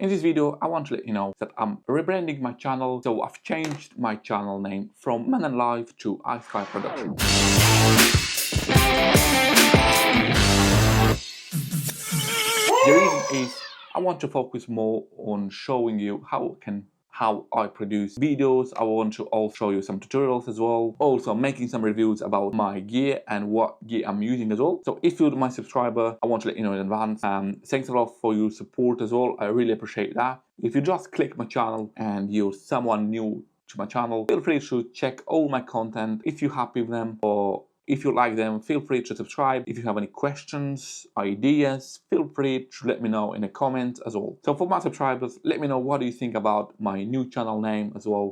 In this video, I want to let you know that I'm rebranding my channel, so I've changed my channel name from Man and Life to iSky Production. The reason is I want to focus more on showing you how I produce videos. I want to also show you some tutorials as well. Also making some reviews about my gear and what gear I'm using as well. So if you're my subscriber, I want to let you know in advance. Thanks a lot for your support as well. I really appreciate that. If you just click my channel and you're someone new to my channel, feel free to check all my content if you're happy with them, or if you like them, feel free to subscribe. If you have any questions, ideas, feel free to let me know in a comment as well. So for my subscribers, let me know what do you think about my new channel name as well.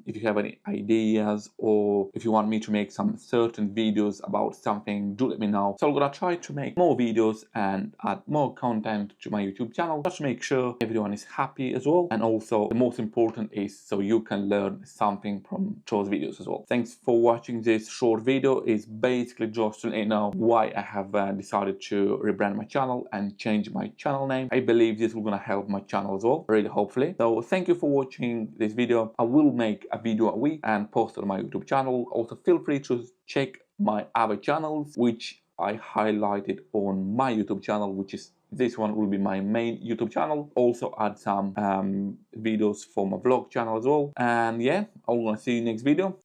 If you have any ideas, or if you want me to make some certain videos about something, do let me know. So I'm gonna try to make more videos and add more content to my YouTube channel, just to make sure everyone is happy as well. And also the most important is so you can learn something from those videos as well. Thanks for watching this short video. It's basically just to let you know why I have decided to rebrand my channel and change my channel name. I believe this will gonna help my channel as well, really hopefully. So thank you for watching this video. I will make a video a week and post on my YouTube channel. Also feel free to check my other channels which I highlighted on my YouTube channel, which is this one will be my main YouTube channel. Also add some videos for my vlog channel as well. And yeah, I'm gonna see you next video.